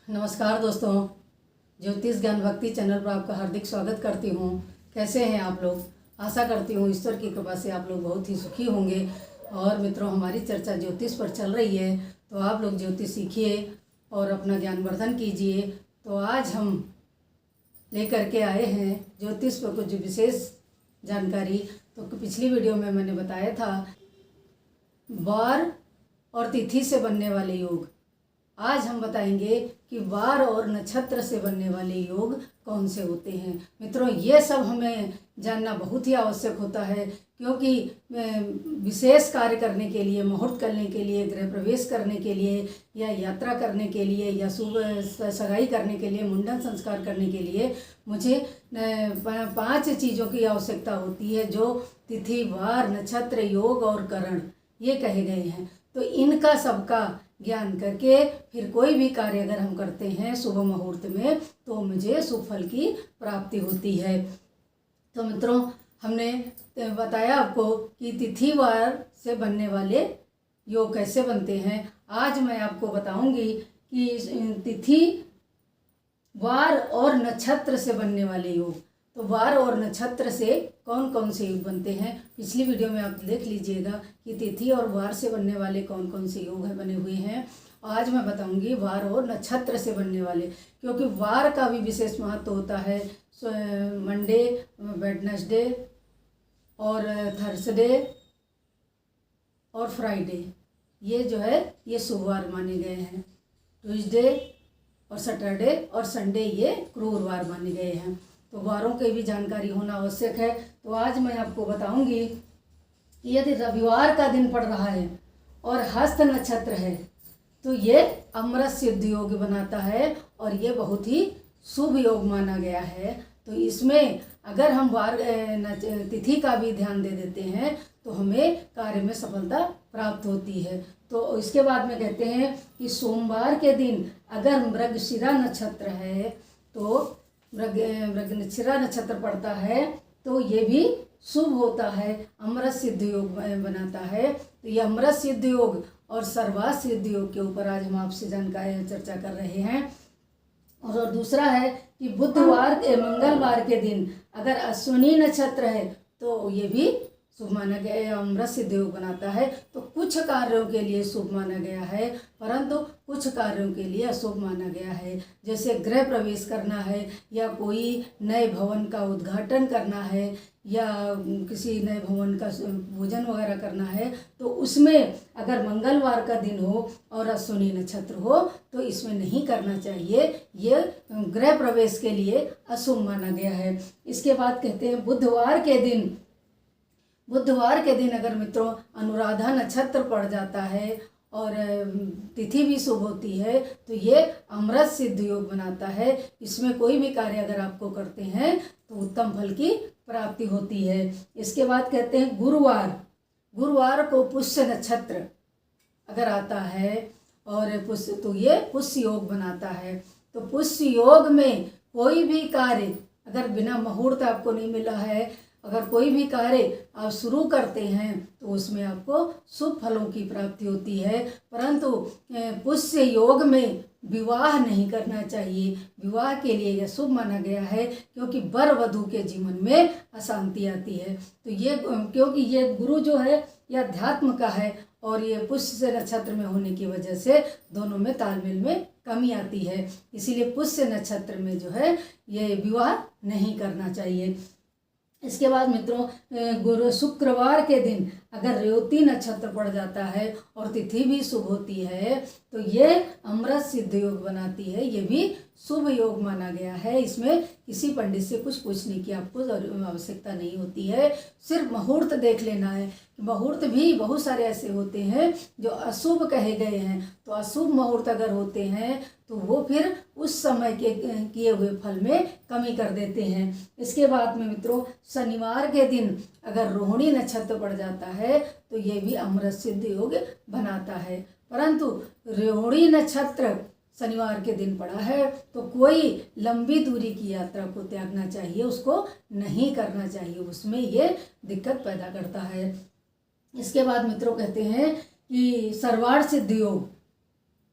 नमस्कार दोस्तों, ज्योतिष ज्ञान भक्ति चैनल पर आपका हार्दिक स्वागत करती हूँ। कैसे हैं आप लोग? आशा करती हूँ ईश्वर की कृपा से आप लोग बहुत ही सुखी होंगे। और मित्रों, हमारी चर्चा ज्योतिष पर चल रही है, तो आप लोग ज्योतिष सीखिए और अपना ज्ञानवर्धन कीजिए। तो आज हम लेकर के आए हैं ज्योतिष पर कुछ विशेष जानकारी। तो पिछली वीडियो में मैंने बताया था वार और तिथि से बनने वाले योग। आज हम बताएंगे कि वार और नक्षत्र से बनने वाले योग कौन से होते हैं। मित्रों, ये सब हमें जानना बहुत ही आवश्यक होता है, क्योंकि विशेष कार्य करने के लिए, मुहूर्त करने के लिए, गृह प्रवेश करने के लिए, या यात्रा करने के लिए, या शुभ सगाई करने के लिए, मुंडन संस्कार करने के लिए मुझे 5 चीज़ों की आवश्यकता होती है, जो तिथि, वार, नक्षत्र, योग और करण ये कहे गए हैं। तो इनका सबका ज्ञान करके फिर कोई भी कार्य अगर हम करते हैं शुभ मुहूर्त में, तो मुझे शुभ फल की प्राप्ति होती है। तो मित्रों, हमने बताया आपको कि तिथि वार से बनने वाले योग कैसे बनते हैं। आज मैं आपको बताऊंगी कि तिथि, वार और नक्षत्र से बनने वाले योग। तो वार और नक्षत्र से कौन कौन से योग बनते हैं, पिछली वीडियो में आप देख लीजिएगा कि तिथि और वार से बनने वाले कौन कौन से योग बने हुए हैं। आज मैं बताऊंगी वार और नक्षत्र से बनने वाले, क्योंकि वार का भी विशेष महत्व होता है। मंडे, वेडनेसडे और थर्सडे और फ्राइडे, ये जो है ये शुभ वार माने गए हैं। ट्यूसडे और सैटरडे और संडे ये क्रूर वार माने गए हैं। तो वारों की भी जानकारी होना आवश्यक है। तो आज मैं आपको बताऊंगी कि यदि रविवार का दिन पड़ रहा है और हस्त नक्षत्र है, तो ये अमृत सिद्ध योग बनाता है और ये बहुत ही शुभ योग माना गया है। तो इसमें अगर हम वार तिथि का भी ध्यान दे देते हैं तो हमें कार्य में सफलता प्राप्त होती है। तो इसके बाद में कहते हैं कि सोमवार के दिन अगर मृगशिरा नक्षत्र है, तो मृगशिरा नक्षत्र पड़ता है, तो ये भी शुभ होता है, अमृत सिद्ध योग बनाता है। तो ये अमृत सिद्ध योग और सर्वात सिद्ध योग के ऊपर आज हम आपसे जानकारी चर्चा कर रहे हैं। और दूसरा है कि बुधवार के मंगलवार के दिन अगर अश्विनी नक्षत्र है, तो ये भी शुभ माना गया है, अमृत सिद्ध योग बनाता है। तो कुछ कार्यों के लिए शुभ माना गया है, परंतु कुछ कार्यों के लिए अशुभ माना गया है। जैसे गृह प्रवेश करना है, या कोई नए भवन का उद्घाटन करना है, या किसी नए भवन का पूजन वगैरह करना है, तो उसमें अगर मंगलवार का दिन हो और अश्विनी नक्षत्र हो, तो इसमें नहीं करना चाहिए। ये गृह प्रवेश के लिए अशुभ माना गया है। इसके बाद कहते हैं बुधवार के दिन अगर मित्रों अनुराधा नक्षत्र पड़ जाता है और तिथि भी शुभ होती है, तो ये अमृत सिद्ध योग बनाता है। इसमें कोई भी कार्य अगर आपको करते हैं तो उत्तम फल की प्राप्ति होती है। इसके बाद कहते हैं गुरुवार को पुष्य नक्षत्र अगर आता है और पुष्य, तो ये पुष्य योग बनाता है। तो पुष्य योग में कोई भी कार्य अगर बिना मुहूर्त आपको नहीं मिला है, अगर कोई भी कार्य आप शुरू करते हैं, तो उसमें आपको शुभ फलों की प्राप्ति होती है। परंतु पुष्य योग में विवाह नहीं करना चाहिए। विवाह के लिए यह शुभ माना गया है, क्योंकि वर वधू के जीवन में अशांति आती है। तो ये क्योंकि ये गुरु जो है यह अध्यात्म का है, और ये पुष्य नक्षत्र में होने की वजह से दोनों में तालमेल में कमी आती है। इसीलिए पुष्य नक्षत्र में जो है ये विवाह नहीं करना चाहिए। इसके बाद मित्रों, शुक्रवार के दिन अगर रेवती नक्षत्र पड़ जाता है और तिथि भी शुभ होती है, तो ये अमृत सिद्ध योग बनाती है। ये भी शुभ योग माना गया है। इसमें किसी पंडित से कुछ पूछने की आपको आवश्यकता नहीं होती है, सिर्फ मुहूर्त देख लेना है। मुहूर्त भी बहुत सारे ऐसे होते हैं जो अशुभ कहे गए हैं। तो अशुभ मुहूर्त अगर होते हैं, तो वो फिर उस समय के किए हुए फल में कमी कर देते हैं। इसके बाद में मित्रों, शनिवार के दिन अगर रोहिणी नक्षत्र पड़ जाता है, तो ये भी अमृत सिद्ध योग बनाता है। परंतु रोहिणी नक्षत्र शनिवार के दिन पड़ा है, तो कोई लंबी दूरी की यात्रा को त्यागना चाहिए, उसको नहीं करना चाहिए, उसमें ये दिक्कत पैदा करता है। इसके बाद मित्रों कहते हैं कि सर्वार्थ सिद्ध योग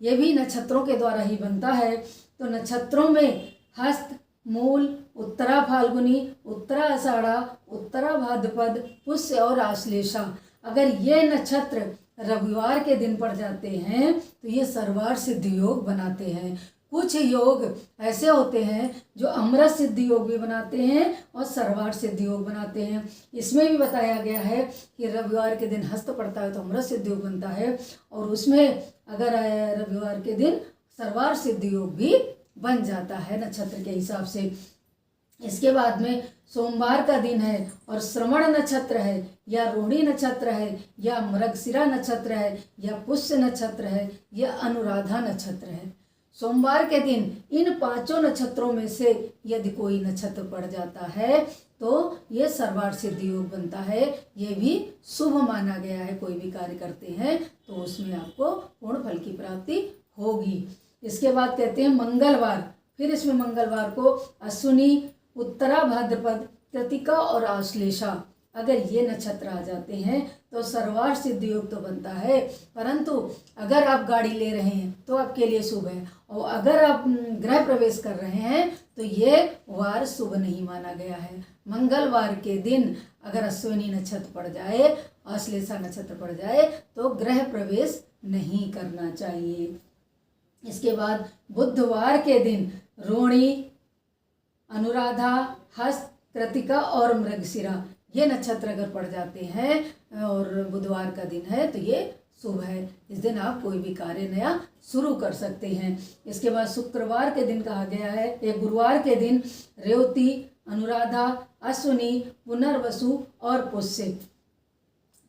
ये भी नक्षत्रों के द्वारा ही बनता है। तो नक्षत्रों में हस्त, मूल, उत्तरा फाल्गुनी, उत्तरा आषाढ़ा, उत्तरा भाद्रपद, पुष्य और आश्लेषा, अगर ये नक्षत्र रविवार के दिन पड़ जाते हैं तो ये सर्वार्थ सिद्धि योग बनाते हैं। कुछ योग ऐसे होते हैं जो अमृत सिद्धि योग भी बनाते हैं और सर्वार्थ सिद्धि योग बनाते हैं। इसमें भी बताया गया है कि रविवार के दिन हस्त पड़ता है तो अमृत सिद्धि योग बनता है, और उसमें अगर रविवार के दिन सर्वार्थ सिद्धि योग भी बन जाता है नक्षत्र के हिसाब से। इसके बाद में सोमवार का दिन है और श्रवण नक्षत्र है या रोहिणी नक्षत्र है या मृगशिरा नक्षत्र है या पुष्य नक्षत्र है या अनुराधा नक्षत्र है। सोमवार के दिन इन 5 नक्षत्रों में से यदि कोई नक्षत्र पड़ जाता है तो ये सर्वार्थ सिद्धि योग बनता है। ये भी शुभ माना गया है। कोई भी कार्य करते हैं तो उसमें आपको पूर्ण फल की प्राप्ति होगी। इसके बाद कहते हैं मंगलवार। फिर इसमें मंगलवार को अश्विनी, उत्तरा भाद्रपद, कृतिका और आश्लेषा, अगर ये नक्षत्र आ जाते हैं तो सर्वार्थ सिद्धि योग तो बनता है, परंतु अगर आप गाड़ी ले रहे हैं तो आपके लिए शुभ है, और अगर आप गृह प्रवेश कर रहे हैं तो ये वार शुभ नहीं माना गया है। मंगलवार के दिन अगर अश्विनी नक्षत्र पड़ जाए, आश्लेषा नक्षत्र पड़ जाए तो गृह प्रवेश नहीं करना चाहिए। इसके बाद बुधवार के दिन रोहिणी, अनुराधा, हस्त, कृतिका और मृगशिरा, ये नक्षत्र अगर पड़ जाते हैं और बुधवार का दिन है तो ये शुभ है। इस दिन आप कोई भी कार्य नया शुरू कर सकते हैं। इसके बाद शुक्रवार के दिन कहा गया है, एक गुरुवार के दिन रेवती, अनुराधा, अश्विनी, पुनर्वसु और पुष्य।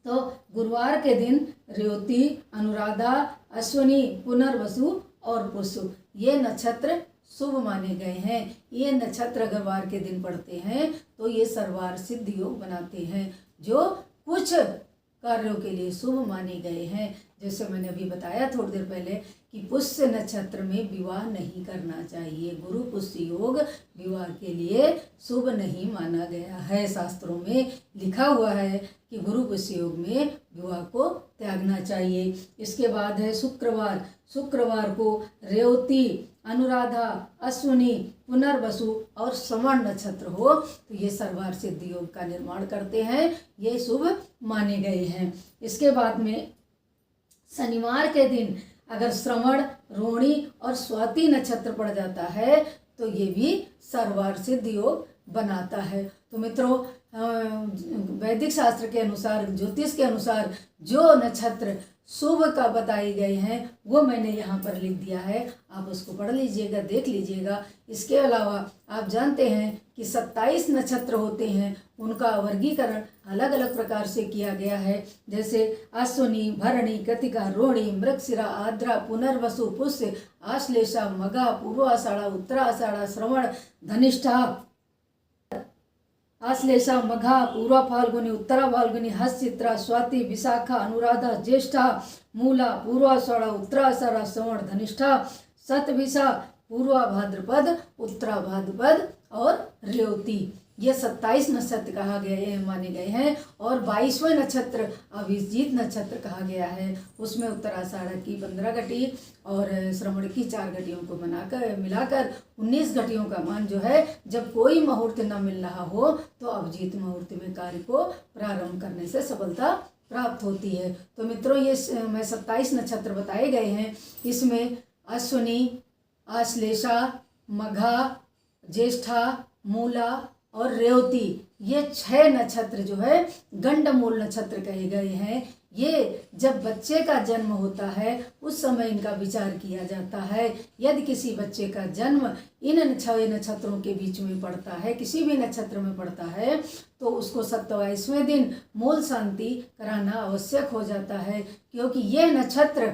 तो गुरुवार के दिन रेवती, अनुराधा, अश्विनी, पुनर्वसु और पुष्य, ये नक्षत्र शुभ माने गए हैं। ये नक्षत्र अगर वार के दिन पड़ते हैं तो ये सर्वार्थ सिद्धि योग बनाते हैं, जो कुछ कार्यों के लिए शुभ माने गए हैं। जैसे मैंने अभी बताया थोड़ी देर पहले कि पुष्य नक्षत्र में विवाह नहीं करना चाहिए। गुरु पुष्य योग विवाह के लिए शुभ नहीं माना गया है। शास्त्रों में लिखा हुआ है कि गुरु पुष्य योग में विवाह को त्यागना चाहिए। इसके बाद है शुक्रवार। शुक्रवार को रेवती, अनुराधा, अश्विनी, पुनर्वसु और श्रवण नक्षत्र हो तो ये सर्वार्थ सिद्धि योग का निर्माण करते हैं, ये शुभ माने गए हैं। इसके बाद में शनिवार के दिन अगर श्रवण, रोहिणी और स्वाति नक्षत्र पड़ जाता है तो ये भी सर्वार्थ सिद्धि योग बनाता है। तो मित्रों, वैदिक शास्त्र के अनुसार, ज्योतिष के अनुसार जो नक्षत्र शुभ का बताए गए हैं वो मैंने यहाँ पर लिख दिया है, आप उसको पढ़ लीजिएगा, देख लीजिएगा। इसके अलावा आप जानते हैं कि 27 नक्षत्र होते हैं, उनका वर्गीकरण अलग अलग प्रकार से किया गया है। जैसे अश्विनी, भरणी, कृतिका, रोहिणी, मृगशिरा, आर्द्रा, पुनर्वसु, पुष्य, आश्लेषा, मघा, पूर्वाषाढ़ा, उत्तराषाढ़ा, श्रवण, धनिष्ठा, आश्लेषा, मघा, पूर्वा फाल्गुनी, उत्तरा फाल्गुनी, हस्त, चित्रा, स्वाति, विशाखा, अनुराधा, ज्येष्ठा, मूला, पूर्वाषाढ़ा, उत्तराषाढ़ा, श्रवण, धनिष्ठा, शतभिषा, पूर्वा भाद्रपद, उत्तरा भाद्रपद और रेवती, ये 27 नक्षत्र कहा गया है, माने गए हैं। और 22वें नक्षत्र अभिजीत नक्षत्र कहा गया है। उसमें उत्तराषाढ़ा की 15 घटी और श्रवण की 4 घटियों को मिलाकर 19 घटियों का मान जो है, जब कोई मुहूर्त न मिल रहा हो तो अभिजीत मुहूर्त में कार्य को प्रारंभ करने से सफलता प्राप्त होती है। तो मित्रों, ये मैं 27 नक्षत्र बताए गए हैं। इसमें अश्विनी, आश्लेषा, मघा, ज्येष्ठा, मूला और रेवती, ये 6 नक्षत्र जो है गंडमूल नक्षत्र कहे गए हैं। ये जब बच्चे का जन्म होता है उस समय इनका विचार किया जाता है। यदि किसी बच्चे का जन्म इन 6 नक्षत्रों के बीच में पड़ता है, किसी भी नक्षत्र में पड़ता है, तो उसको 27वें दिन मूल शांति कराना आवश्यक हो जाता है, क्योंकि ये नक्षत्र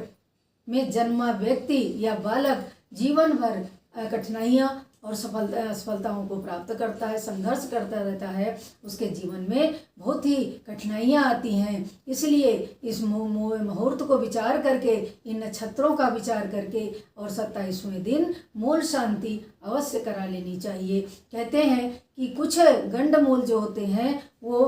में जन्मा व्यक्ति या बालक जीवन भर कठिनाइयाँ और सफलताओं को प्राप्त करता है, संघर्ष करता रहता है, उसके जीवन में बहुत ही कठिनाइयाँ आती हैं। इसलिए इस मुहूर्त को विचार करके, इन नक्षत्रों का विचार करके और 27वें दिन मूल शांति अवश्य करा लेनी चाहिए। कहते हैं कि कुछ गंडमूल जो होते हैं वो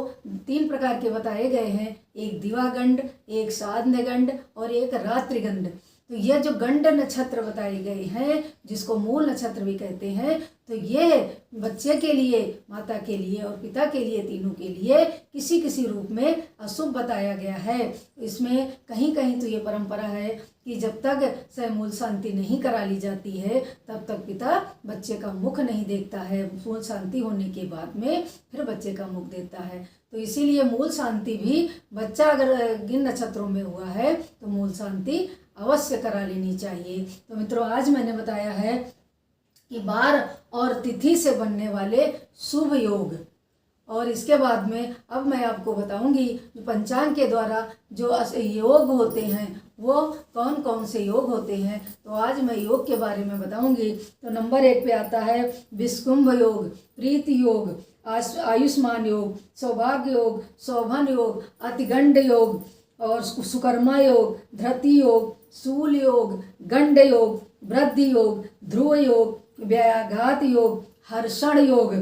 3 प्रकार के बताए गए हैं, एक दिवागंड, एक साधनगंड और एक रात्रिगंड। तो तो यह जो गंड नक्षत्र बताए गए हैं, जिसको मूल नक्षत्र भी कहते हैं, तो ये बच्चे के लिए, माता के लिए और पिता के लिए, तीनों के लिए किसी किसी रूप में अशुभ बताया गया है। इसमें कहीं कहीं तो ये परंपरा है कि जब तक स्वयं शांति नहीं करा ली जाती है तब तक पिता बच्चे का मुख नहीं देखता है। मूल शांति होने के बाद में फिर बच्चे का मुख देखता है। तो इसीलिए मूल शांति भी बच्चा अगर गिन नक्षत्रों में हुआ है तो मूल शांति अवश्य करा लेनी चाहिए। तो मित्रों, आज मैंने बताया है कि वार और तिथि से बनने वाले शुभ योग, और इसके बाद में अब मैं आपको बताऊंगी पंचांग के द्वारा जो योग होते हैं वो कौन कौन से योग होते हैं। तो आज मैं योग के बारे में बताऊंगी। तो नंबर 1 पे आता है विष्कुंभ योग, प्रीति योग, आयुष्मान योग, सौभाग्य योग, शोभन योग, अतिगंड योग और सुकर्मा योग, धृति योग, शूल योग, गंड योग, वृद्धि योग, ध्रुव योग, व्याघात योग, हर्षण योग,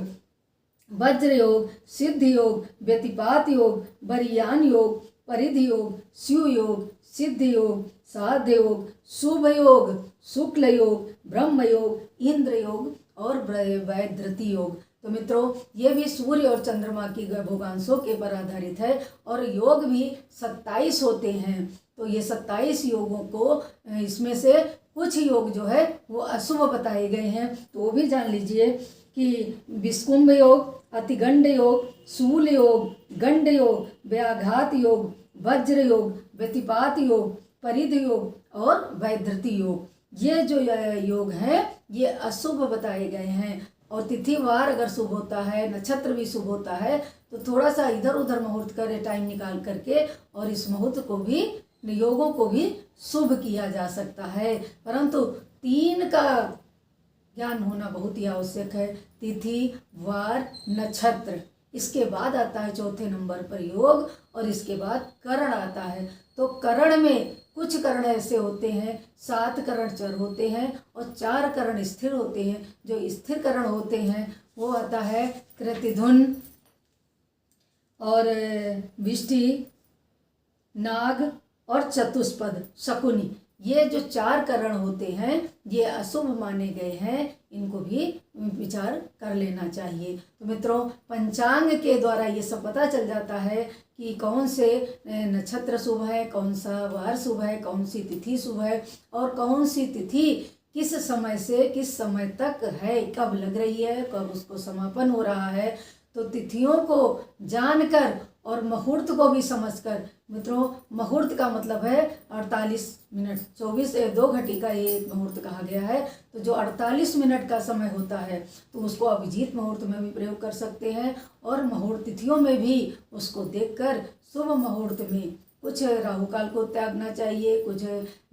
वज्र योग, सिद्ध योग, व्यतिपात योग, बरियान योग, परिधि योग, शिव योग, सिद्ध योग, साध्य योग, शुभ योग, शुक्ल योग, ब्रह्म योग, इंद्र योग और वैधृति योग। तो मित्रों, ये भी सूर्य और चंद्रमा की भोगांशों के पर आधारित है और योग भी 27 होते हैं। तो ये 27 योगों को, इसमें से कुछ योग जो है वो अशुभ बताए गए हैं। तो वो भी जान लीजिए कि विष्कुंभ योग, अतिगंड योग, शूल योग, गंड योग, व्याघात योग, वज्र योग, व्यतिपात योग, परिध योग और वैधृति योग, ये जो योग हैं ये अशुभ बताए गए हैं। और तिथिवार अगर शुभ होता है, नक्षत्र भी शुभ होता है, तो थोड़ा सा इधर उधर मुहूर्त करे टाइम निकाल करके और इस मुहूर्त को भी, योगों को भी शुभ किया जा सकता है। परंतु 3 का ज्ञान होना बहुत ही आवश्यक है, तिथि, वार, नक्षत्र। इसके बाद आता है चौथे नंबर पर योग और इसके बाद करण आता है। तो करण में कुछ करण ऐसे होते हैं, 7 करण चर होते हैं और 4 करण स्थिर होते हैं। जो स्थिर करण होते हैं वो आता है कृतिधुन और विष्टि, नाग और चतुष्पद, शकुनी। ये जो 4 करण होते हैं ये अशुभ माने गए हैं, इनको भी विचार कर लेना चाहिए। तो मित्रों, पंचांग के द्वारा ये सब पता चल जाता है कि कौन से नक्षत्र शुभ है, कौन सा वार शुभ है, कौन सी तिथि शुभ है और कौन सी तिथि किस समय से किस समय तक है, कब लग रही है, कब उसको समापन हो रहा है। तो तिथियों को जानकर और मुहूर्त को भी समझकर, मित्रों मुहूर्त का मतलब है 48 मिनट, 2 घटी का ये मुहूर्त कहा गया है। तो जो 48 मिनट का समय होता है तो उसको अभिजीत मुहूर्त में भी प्रयोग कर सकते हैं और मुहूर्त तिथियों में भी उसको देखकर शुभ मुहूर्त में कुछ राहु काल को त्यागना चाहिए, कुछ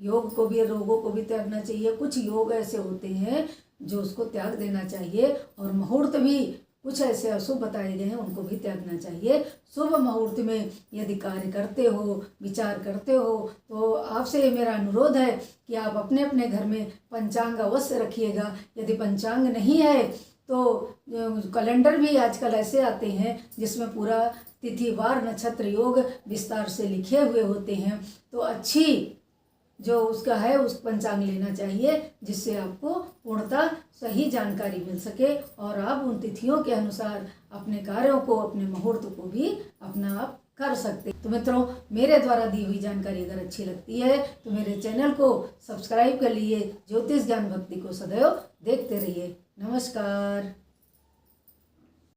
योग को भी, रोगों को भी त्यागना चाहिए। कुछ योग ऐसे होते हैं जो उसको त्याग देना चाहिए और मुहूर्त भी कुछ ऐसे अशुभ बताए गए हैं उनको भी त्यागना चाहिए। शुभ मुहूर्त में यदि कार्य करते हो, विचार करते हो, तो आपसे मेरा अनुरोध है कि आप अपने अपने घर में पंचांग अवश्य रखिएगा। यदि पंचांग नहीं है तो कैलेंडर भी आजकल ऐसे आते हैं जिसमें पूरा तिथि, वार, नक्षत्र, योग विस्तार से लिखे हुए होते हैं। तो अच्छी जो उसका है उस पंचांग लेना चाहिए जिससे आपको पूर्णतः सही जानकारी मिल सके और आप उन तिथियों के अनुसार अपने कार्यों को, अपने मुहूर्त को भी अपना आप कर सकते। तो मित्रों, मेरे द्वारा दी हुई जानकारी अगर अच्छी लगती है तो मेरे चैनल को सब्सक्राइब कर लिए, ज्योतिष ज्ञान भक्ति को सदैव देखते रहिए। नमस्कार।